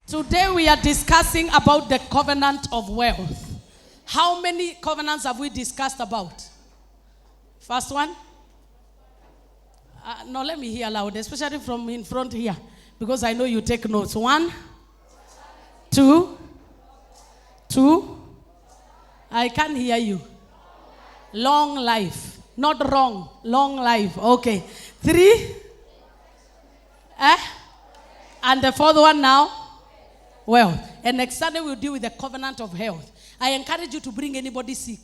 Today we are discussing about the covenant of wealth. How many covenants have we discussed about? First one? No, let me hear loud, especially from in front here, because I know you take notes. 1, 2, 2. I can't hear you. Long life. Not wrong. Long life. Okay. 3. And the fourth one now? Wealth. And next Sunday we'll deal with the covenant of health. I encourage you to bring anybody sick.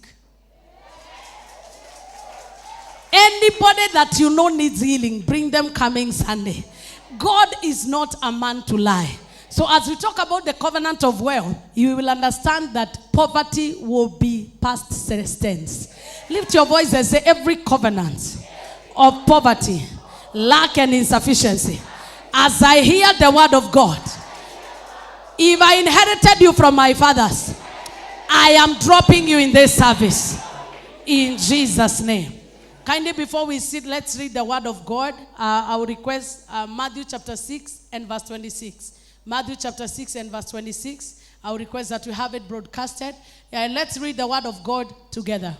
Anybody that you know needs healing, bring them coming Sunday. God is not a man to lie. So as we talk about the covenant of wealth, you will understand that poverty will be past tense. Lift your voice and say, every covenant of poverty, lack and insufficiency, as I hear the word of God, if I inherited you from my fathers, I am dropping you in this service. In Jesus' name. Kindly before we sit, let's read the word of God. I will request Matthew chapter 6 and verse 26. Matthew chapter 6 and verse 26. I will request that we have it broadcasted. And let's read the word of God together.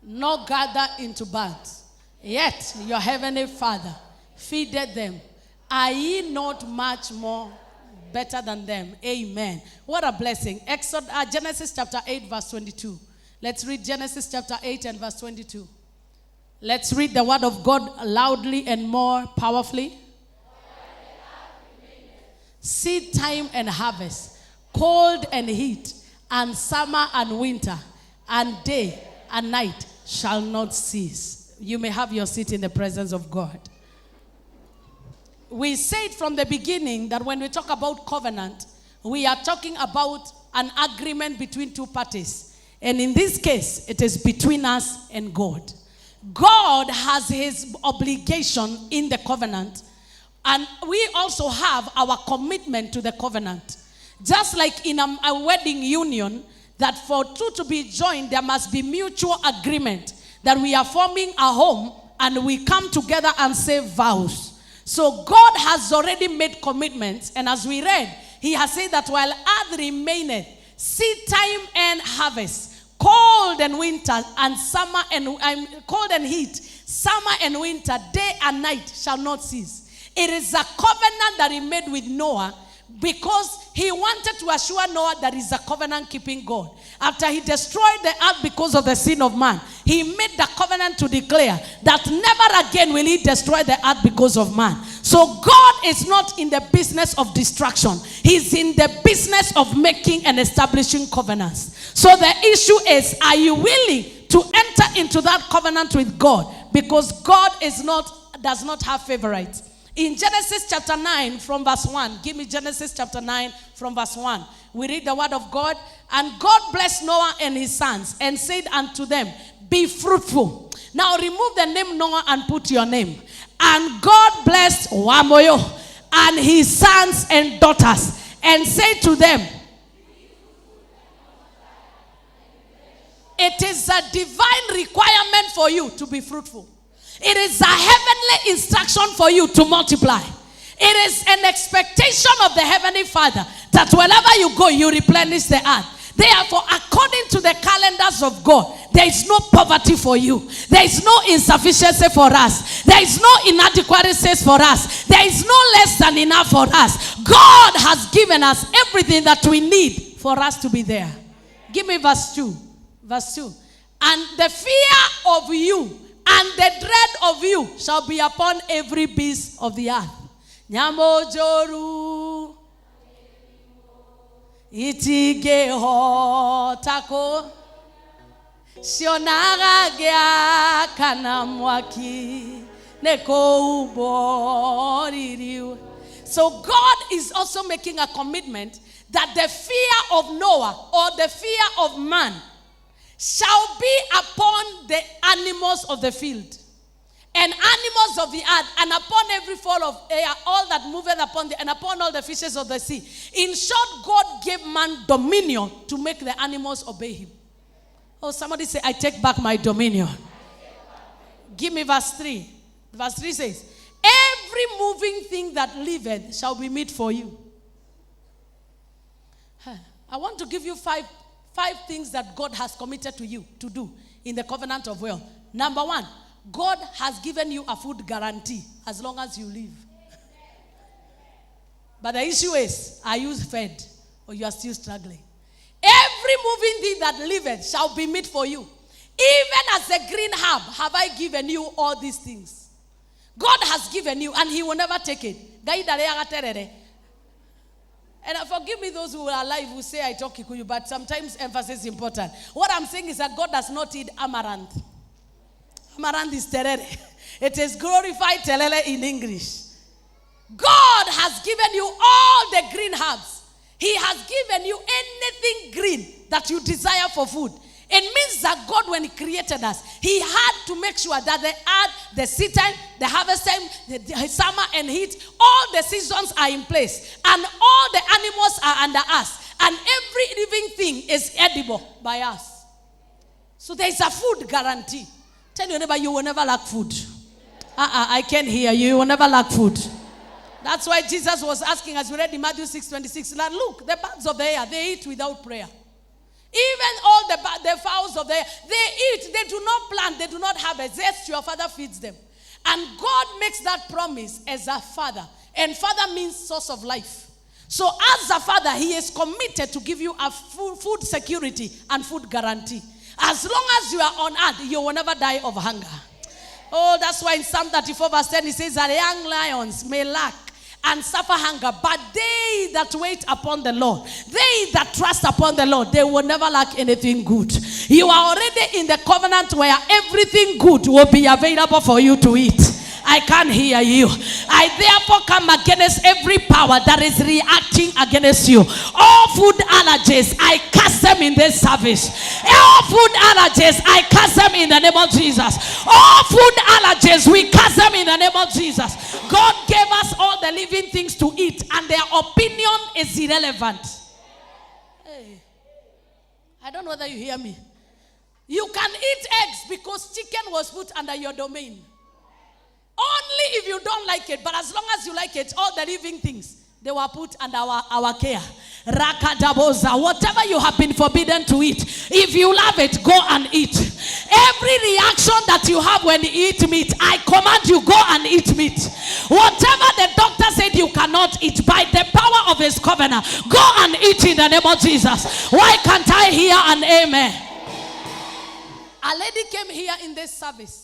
Nor gather into bands. Yet your heavenly Father feedeth them. Are ye not much more better than them? Amen. What a blessing. Genesis chapter 8 verse 22. Let's read Genesis chapter 8 and verse 22. Let's read the word of God loudly and more powerfully. Seed time and harvest, cold and heat, and summer and winter, and day and night shall not cease. You may have your seat in the presence of God. We said from the beginning that when we talk about covenant, we are talking about an agreement between two parties. And in this case, it is between us and God. God has his obligation in the covenant, and we also have our commitment to the covenant. Just like in a wedding union, that for two to be joined, there must be mutual agreement that we are forming a home and we come together and say vows. So God has already made commitments, and as we read, he has said that while earth remaineth, seed time and harvest, cold and winter and summer and cold and heat, summer and winter, day and night shall not cease. It is a covenant that he made with Noah, because he wanted to assure Noah that he's a covenant-keeping God. After he destroyed the earth because of the sin of man, he made the covenant to declare that never again will he destroy the earth because of man. So God is not in the business of destruction. He's in the business of making and establishing covenants. So the issue is, are you willing to enter into that covenant with God? Because God does not have favorites. In Genesis chapter 9 from verse 1. Give me Genesis chapter 9 from verse 1. We read the word of God. And God blessed Noah and his sons and said unto them, be fruitful. Now remove the name Noah and put your name. And God blessed Wamuyu and his sons and daughters and said to them, it is a divine requirement for you to be fruitful. It is a heavenly instruction for you to multiply. It is an expectation of the heavenly Father that wherever you go, you replenish the earth. Therefore, according to the calendars of God, there is no poverty for you. There is no insufficiency for us. There is no inadequacies for us. There is no less than enough for us. God has given us everything that we need for us to be there. Give me verse 2. Verse 2. And the fear of you and the dread of you shall be upon every beast of the earth. Nyamojoru itige hotako sionagagya kanamwaki neko uboririu. So God is also making a commitment that the fear of Noah or the fear of man shall be upon the animals of the field and animals of the earth, and upon every fowl of air, all that moveth upon the, and upon all the fishes of the sea. In short, God gave man dominion to make the animals obey him. Oh, somebody say, I take back my dominion. Give me verse 3. Verse 3 says, every moving thing that liveth shall be meat for you. I want to give you five things that God has committed to you to do in the covenant of wealth. Number 1, God has given you a food guarantee as long as you live. But the issue is, are you fed or you are still struggling? Every moving thing that liveth shall be meat for you. Even as a green herb have I given you all these things. God has given you and he will never take it. And forgive me those who are alive who say I talk Kikuyu, but sometimes emphasis is important. What I'm saying is that God does not eat amaranth. Amaranth is terere. It is glorified telele in English. God has given you all the green herbs. He has given you anything green that you desire for food. It means that God, when he created us, he had to make sure that they had the seed time, the harvest time, the summer and heat. All the seasons are in place. And all the animals are under us. And every living thing is edible by us. So there is a food guarantee. Tell your neighbor, you will never lack food. I can't hear you. You will never lack food. That's why Jesus was asking, as we read in Matthew 6:26, that look, the birds of the air, they eat without prayer. Even all the fowls of the air, they eat. They do not plant. They do not harvest. Yes, your father feeds them. And God makes that promise as a father. And father means source of life. So as a father, he is committed to give you a food security and food guarantee. As long as you are on earth, you will never die of hunger. Oh, that's why in Psalm 34 verse 10, it says that young lions may lack and suffer hunger, but they that wait upon the Lord, they that trust upon the Lord, they will never lack anything good. You are already in the covenant where everything good will be available for you to eat. I can't hear you. I therefore come against every power that is reacting against you. All food allergies, I cast them in this service. All food allergies, I cast them in the name of Jesus. All food allergies, we cast them in the name of Jesus. God gave us all the living things to eat, and their opinion is irrelevant. Hey, I don't know whether you hear me. You can eat eggs because chicken was put under your domain. Only if you don't like it, but as long as you like it, all the living things, they were put under our care. Rakadaboza, whatever you have been forbidden to eat, if you love it, go and eat. Every reaction that you have when you eat meat, I command you, go and eat meat. Whatever the doctor said you cannot eat, by the power of his covenant, go and eat in the name of Jesus. Why can't I hear an amen? A lady came here in this service.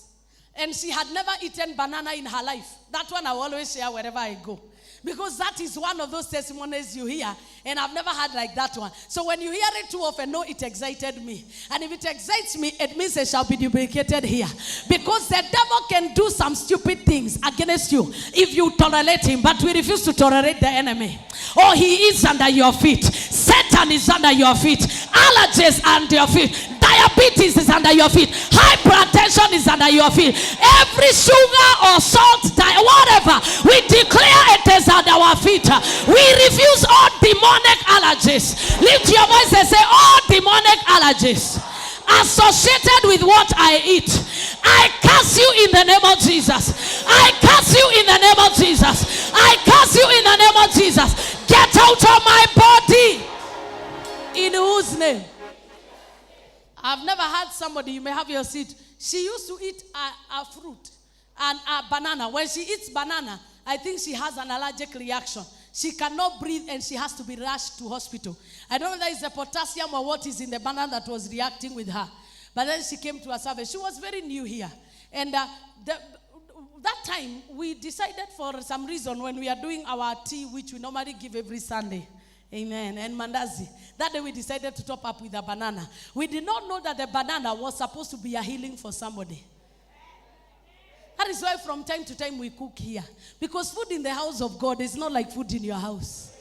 And she had never eaten banana in her life. That one I will always share wherever I go. Because that is one of those testimonies you hear. And I've never had like that one. So when you hear it too often, no, it excited me. And if it excites me, it means it shall be duplicated here. Because the devil can do some stupid things against you if you tolerate him. But we refuse to tolerate the enemy. Oh, he is under your feet. Satan is under your feet. Allergies are under your feet. Diabetes is under your feet. Hypertension is under your feet. Every sugar or salt, whatever, we declare it is under our feet. We refuse all demonic allergies. Lift your voice and say, all demonic allergies associated with what I eat, I curse you in the name of Jesus. I curse you in the name of Jesus. I curse you in the name of Jesus. Get out of my body. In whose name? I've never had somebody, you may have your seat. She used to eat a fruit and a banana. When she eats banana, I think she has an allergic reaction. She cannot breathe and she has to be rushed to hospital. I don't know whether it's the potassium or what is in the banana that was reacting with her. But then she came to a service. She was very new here. And that time, we decided for some reason when we are doing our tea, which we normally give every Sunday. Amen. And mandazi. That day we decided to top up with a banana. We did not know that the banana was supposed to be a healing for somebody. That is why from time to time we cook here. Because food in the house of God is not like food in your house.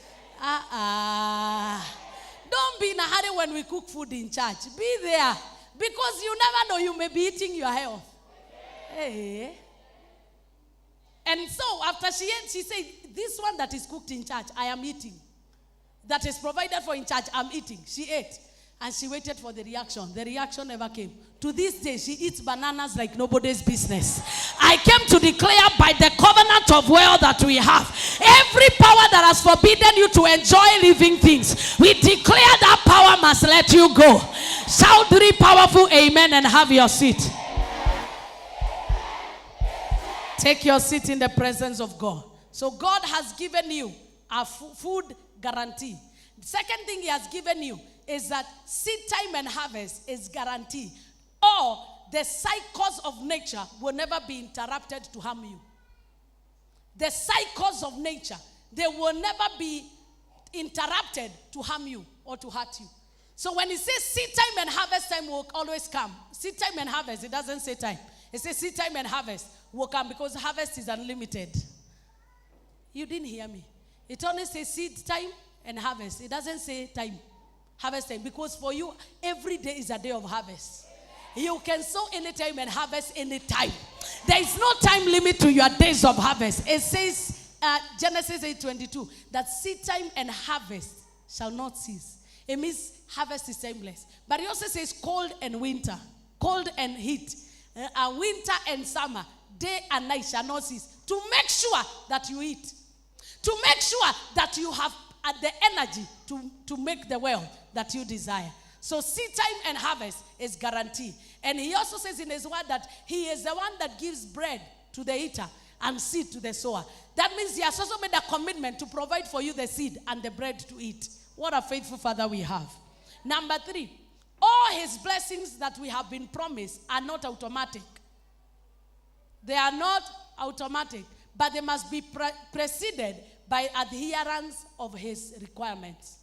Don't be in a hurry when we cook food in church. Be there. Because you never know, you may be eating your health. Hey. And so after she ate, she said, this one that is cooked in church, I am eating. That is provided for in church, I'm eating. She ate. And she waited for the reaction. The reaction never came. To this day, she eats bananas like nobody's business. I came to declare by the covenant of wealth that we have, every power that has forbidden you to enjoy living things, we declare that power must let you go. Shout 3 powerful amen and have your seat. Take your seat in the presence of God. So God has given you a food guarantee. The second thing he has given you is that seed time and harvest is guaranteed. Or the cycles of nature will never be interrupted to harm you. The cycles of nature, they will never be interrupted to harm you or to hurt you. So when it says seed time and harvest time will always come. Seed time and harvest, it doesn't say time. It says seed time and harvest will come because harvest is unlimited. You didn't hear me. It only says seed time and harvest. It doesn't say time, harvest time. Because for you, every day is a day of harvest. You can sow anytime and harvest anytime. There is no time limit to your days of harvest. It says, Genesis 8:22, that seed time and harvest shall not cease. It means harvest is timeless. But it also says cold and winter, cold and heat, winter and summer, day and night shall not cease. To make sure that you eat. To make sure that you have the energy to make the wealth that you desire. So seed time and harvest is guaranteed. And he also says in his word that he is the one that gives bread to the eater and seed to the sower. That means he has also made a commitment to provide for you the seed and the bread to eat. What a faithful Father we have. Number 3, all his blessings that we have been promised are not automatic. They are not automatic, but they must be preceded by adherence of his requirements.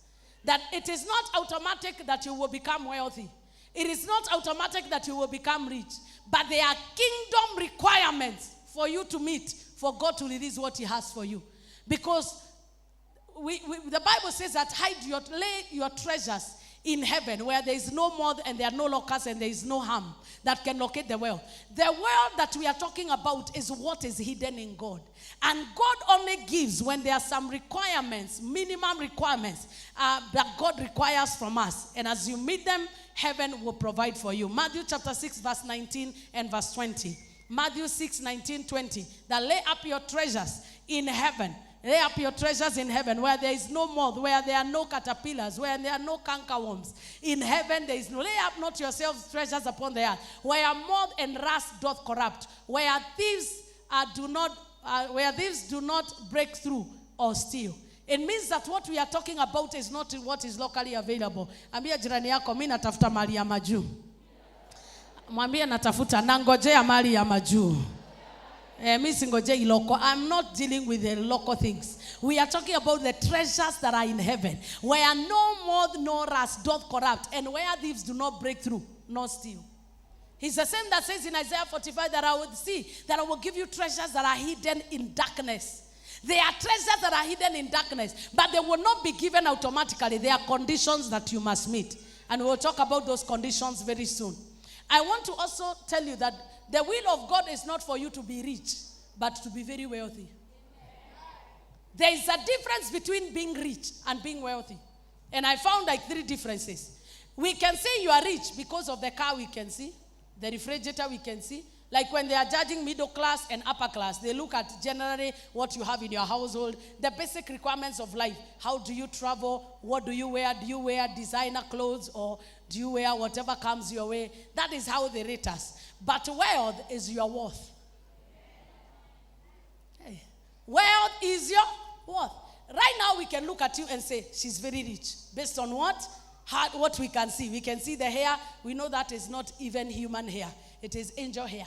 That it is not automatic that you will become wealthy. It is not automatic that you will become rich. But there are kingdom requirements for you to meet for God to release what he has for you. Because the Bible says that lay your treasures in heaven where there is no moth and there are no locusts and there is no harm that can locate the wealth. The wealth that we are talking about is what is hidden in God. And God only gives when there are some requirements, minimum requirements that God requires from us. And as you meet them, heaven will provide for you. Matthew chapter 6 verse 19 and verse 20. Matthew 6, 19, 20. That lay up your treasures in heaven. Lay up your treasures in heaven where there is no moth, where there are no caterpillars, where there are no cankerworms. In heaven there is no. Lay up not yourselves treasures upon the earth, where moth and rust doth corrupt, where thieves do not break through or steal. It means that what we are talking about is not what is locally available. Ambia jirani yako, mimi natafuta mali ya majuu. Mwambie natafuta nangojea mali ya majuu. I'm not dealing with the local things. We are talking about the treasures that are in heaven, where no moth nor rust doth corrupt, and where thieves do not break through nor steal. He's the same that says in Isaiah 45 that I will see, that I will give you treasures that are hidden in darkness. There are treasures that are hidden in darkness, but they will not be given automatically. There are conditions that you must meet. And we'll talk about those conditions very soon. I want to also tell you that the will of God is not for you to be rich, but to be very wealthy. There is a difference between being rich and being wealthy. And I found like 3 differences. We can say you are rich because of the car we can see, the refrigerator we can see. Like when they are judging middle class and upper class, they look at generally what you have in your household, the basic requirements of life. How do you travel? What do you wear? Do you wear designer clothes or do you wear whatever comes your way? That is how they rate us. But wealth is your worth. Hey. Wealth is your worth. Right now we can look at you and say, she's very rich. Based on what? What we can see. We can see the hair. We know that is not even human hair. It is angel hair.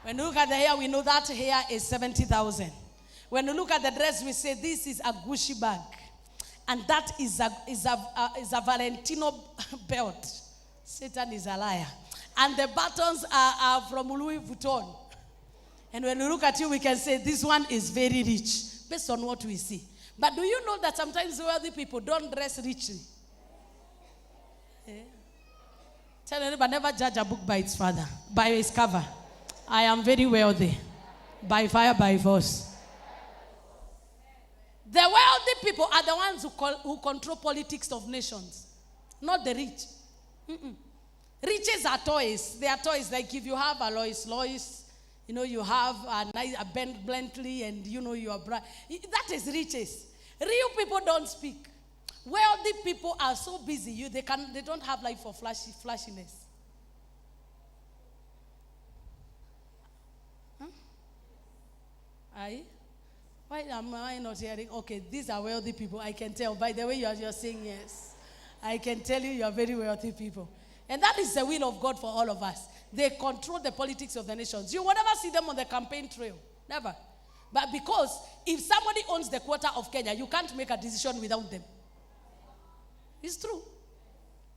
When we look at the hair, we know that hair is 70,000. When we look at the dress, we say this is a Gucci bag. And that is a Valentino belt. Satan is a liar. And the buttons are from Louis Vuitton. And when we look at you, we can say this one is very rich. Based on what we see. But do you know that sometimes wealthy people don't dress richly? Yeah. Tell anybody, never judge a book by its cover. I am very wealthy. By fire, by force. The wealthy people are the ones who control politics of nations. Not the rich. Riches are toys. They are toys. Like if you have a Lois, you have a nice Bentley, and you are bright. That is riches. Real people don't speak. Wealthy people are so busy. They don't have life for flashiness. Huh? Why am I not hearing? Okay, these are wealthy people. I can tell by the way you're saying yes. I can tell you are very wealthy people. And that is the will of God for all of us. They control the politics of the nations. You will never see them on the campaign trail. Never. But because if somebody owns the quota of Kenya, you can't make a decision without them. It's true.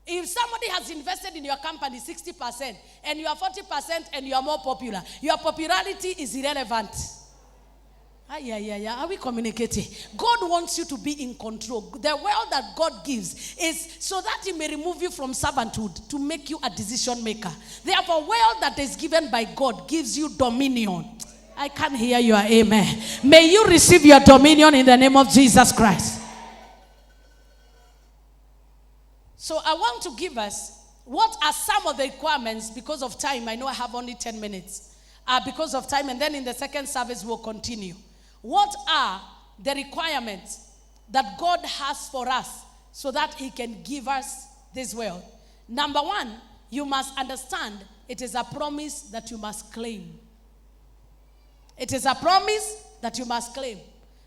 If somebody has invested in your company 60% and you are 40% and you are more popular, your popularity is irrelevant. Are we communicating? God wants you to be in control. The wealth that God gives is so that He may remove you from servanthood to make you a decision maker. Therefore, wealth that is given by God gives you dominion. I can't hear your amen. May you receive your dominion in the name of Jesus Christ. So I want to give us what are some of the requirements because of time. I know I have only 10 minutes. Because of time, and then in the second service we'll continue. What are the requirements that God has for us so that He can give us this wealth? Number one, you must understand it is a promise that you must claim. It is a promise that you must claim.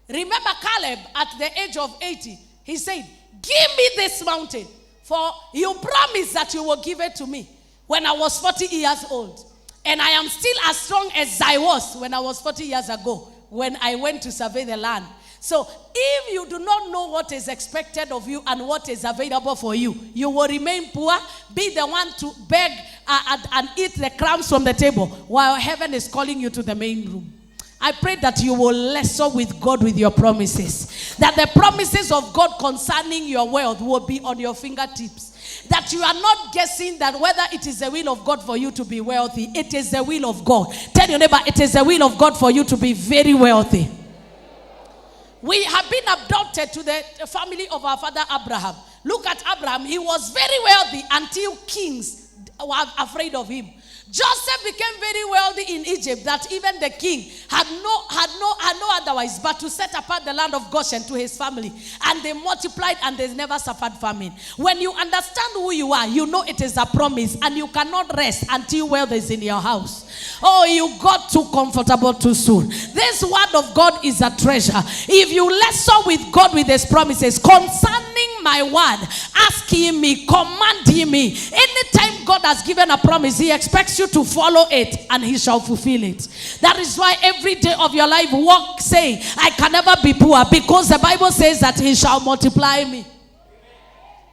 Remember Caleb at the age of 80, he said, "Give me this mountain, for you promised that you will give it to me when I was 40 years old. And I am still as strong as I was when I was 40 years ago, when I went to survey the land." So if you do not know what is expected of you and what is available for you, you will remain poor, be the one to beg and eat the crumbs from the table while heaven is calling you to the main room. I pray that you will wrestle with God with your promises. That the promises of God concerning your wealth will be on your fingertips. That you are not guessing that whether it is the will of God for you to be wealthy. It is the will of God. Tell your neighbor, it is the will of God for you to be very wealthy. We have been abducted to the family of our father Abraham. Look at Abraham. He was very wealthy until kings were afraid of him. Joseph became very wealthy in Egypt that even the king had no otherwise but to set apart the land of Goshen to his family. And they multiplied and they never suffered famine. When you understand who you are, you know it is a promise and you cannot rest until wealth is in your house. Oh, you got too comfortable too soon. This word of God is a treasure. If you wrestle with God with his promises concerning my word, ask him me, command him me. Anytime God has given a promise, he expects you to follow it and he shall fulfill it. That is why every day of your life walk saying, I can never be poor, because the Bible says that he shall multiply me.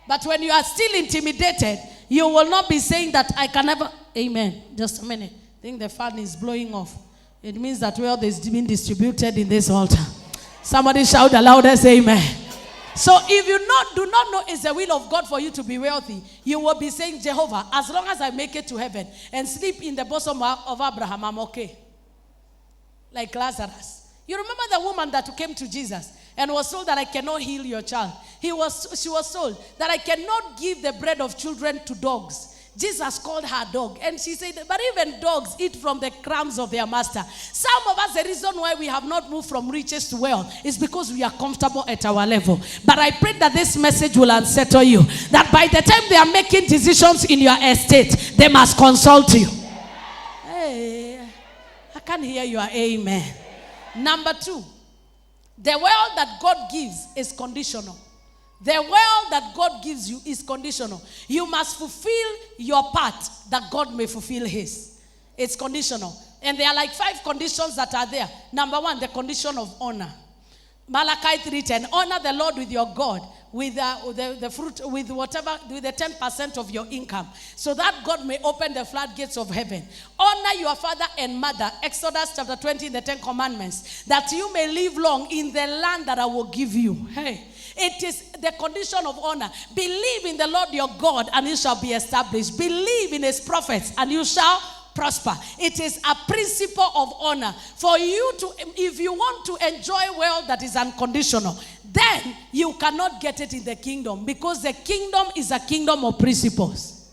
But when you are still intimidated, you will not be saying that I can never. Amen. Just a minute. I think the fan is blowing off. It means that wealth is being distributed in this altar. Somebody shout the loudest amen. So if you do not know it's the will of God for you to be wealthy, you will be saying, Jehovah, as long as I make it to heaven and sleep in the bosom of Abraham, I'm okay. Like Lazarus. You remember the woman that came to Jesus and was told that I cannot heal your child. She was told that I cannot give the bread of children to dogs. Jesus called her dog, and she said, but even dogs eat from the crumbs of their master. Some of us, the reason why we have not moved from riches to wealth is because we are comfortable at our level. But I pray that this message will unsettle you, that by the time they are making decisions in your estate, they must consult you. Hey, I can't hear your amen. Number 2, the wealth that God gives is conditional. The wealth that God gives you is conditional. You must fulfill your part that God may fulfill his. It's conditional. And there are like 5 conditions that are there. Number 1, the condition of honor. Malachi 3:10. Honor the Lord with your God, with the fruit, with the 10% of your income, so that God may open the floodgates of heaven. Honor your father and mother. Exodus chapter 20 in the 10 commandments. That you may live long in the land that I will give you. Hey. It is the condition of honor. Believe in the Lord your God and you shall be established. Believe in his prophets and you shall prosper. It is a principle of honor. For you to, if you want to enjoy wealth that is unconditional, then you cannot get it in the kingdom, because the kingdom is a kingdom of principles.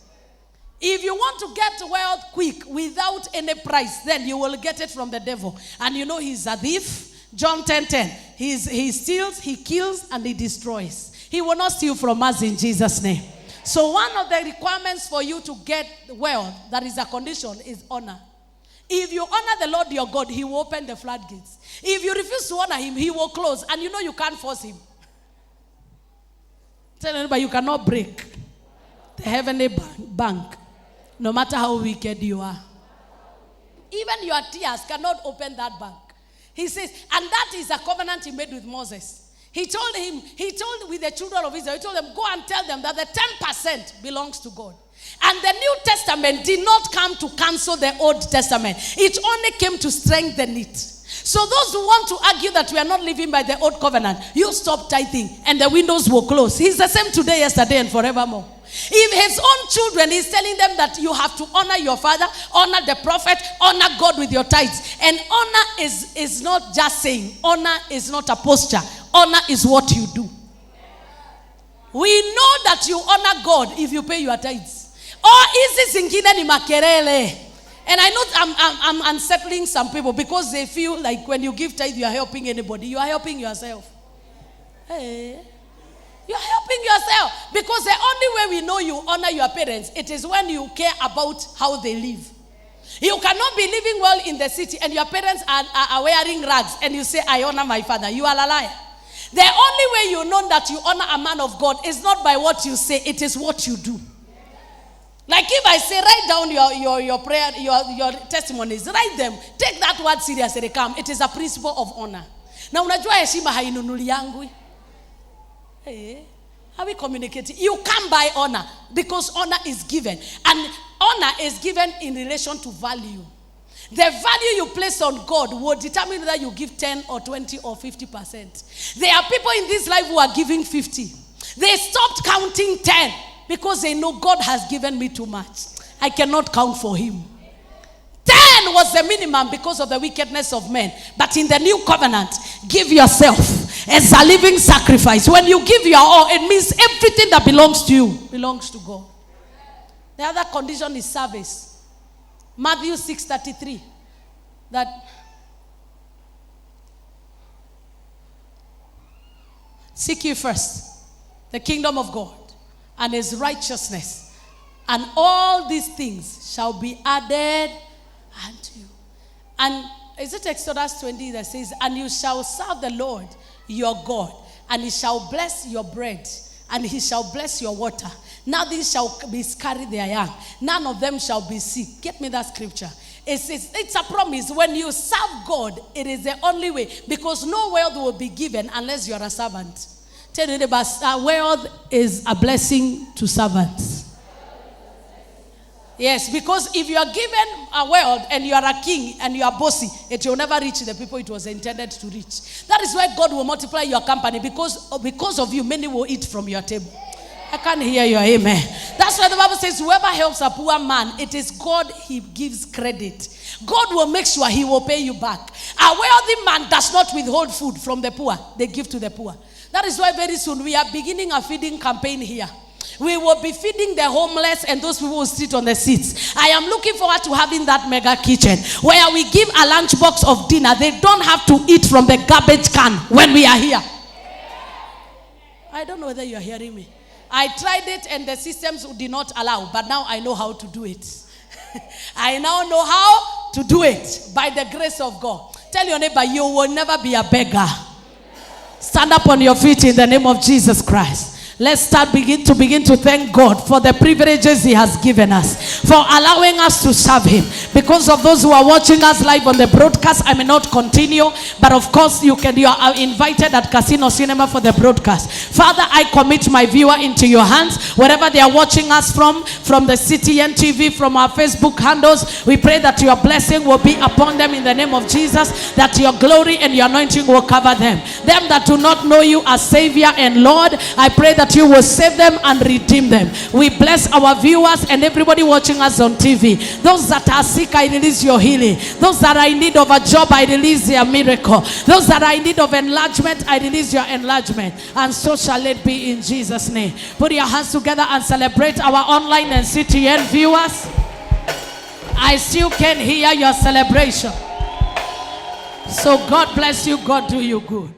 If you want to get wealth quick without any price, then you will get it from the devil. And you know he's a thief. John 10:10. He steals, he kills, and he destroys. He will not steal from us in Jesus' name. So one of the requirements for you to get wealth, that is a condition, is honor. If you honor the Lord your God, he will open the floodgates. If you refuse to honor him, he will close. And you know you can't force him. Tell anybody, you cannot break the heavenly bank, no matter how wicked you are. Even your tears cannot open that bank. He says, and that is a covenant he made with Moses. He told with the children of Israel, he told them, go and tell them that the 10% belongs to God. And the New Testament did not come to cancel the Old Testament. It only came to strengthen it. So those who want to argue that we are not living by the old covenant, you stop tithing and the windows will close. He's the same today, yesterday, and forevermore. If his own children is telling them that you have to honor your father, honor the prophet, honor God with your tithes. And honor is not just saying. Honor is not a posture. Honor is what you do. We know that you honor God if you pay your tithes. Or is this ingine ni makerele? And I know I'm unsettling some people because they feel like when you give tithe, you are helping anybody. You are helping yourself. Hey. You are helping yourself. Because the only way we know you honor your parents, it is when you care about how they live. You cannot be living well in the city and your parents are wearing rags and you say, I honor my father. You are a liar. The only way you know that you honor a man of God is not by what you say, it is what you do. Like if I say, write down your prayer, your testimonies, write them. Take that word seriously, they come. It is a principle of honor. Now, unajua heshima hainunuli yangu. Hey, are we communicating? You come by honor because honor is given. And honor is given in relation to value. The value you place on God will determine whether you give 10 or 20 or 50%. There are people in this life who are giving 50. They stopped counting 10 because they know God has given me too much. I cannot count for him. 10 was the minimum because of the wickedness of men. But in the new covenant, give yourself as a living sacrifice. When you give your all, it means everything that belongs to you belongs to God. The other condition is service. Matthew 6:33. That seek ye first the kingdom of God and his righteousness, and all these things shall be added unto you. And is it Exodus 20 that says, and you shall serve the Lord your God, and he shall bless your bread, and he shall bless your water. Now these shall be carried their young. None of them shall be sick. Get me that scripture. It's a promise. When you serve God, it is the only way. Because no wealth will be given unless you are a servant. Tell you about wealth is a blessing to servants. Yes, because if you are given a wealth and you are a king and you are bossy, it will never reach the people it was intended to reach. That is why God will multiply your company, because of you, many will eat from your table. I can't hear you, amen. That's why the Bible says, whoever helps a poor man, it is God he gives credit. God will make sure he will pay you back. A wealthy man does not withhold food from the poor. They give to the poor. That is why very soon we are beginning a feeding campaign here. We will be feeding the homeless and those people who sit on the seats. I am looking forward to having that mega kitchen where we give a lunch box of dinner. They don't have to eat from the garbage can when we are here. I don't know whether you are hearing me. I tried it and the systems did not allow, but now I know how to do it. I now know how to do it by the grace of God. Tell your neighbor, you will never be a beggar. Stand up on your feet in the name of Jesus Christ. Let's begin to thank God for the privileges he has given us, for allowing us to serve him. Because of those who are watching us live on the broadcast, I may not continue, but of course you are invited at Casino Cinema for the broadcast. Father, I commit my viewer into your hands, wherever they are watching us from the CTN TV, from our Facebook handles. We pray that your blessing will be upon them in the name of Jesus, that your glory and your anointing will cover them. Them that do not know you as Savior and Lord, I pray that that you will save them and redeem them. We bless our viewers and everybody watching us on TV. Those that are sick, I release your healing. Those that are in need of a job, I release their miracle. Those that are in need of enlargement, I release your enlargement. And so shall it be in Jesus' name. Put your hands together and celebrate our online and CTN viewers. I still can hear your celebration. So God bless you. God do you good.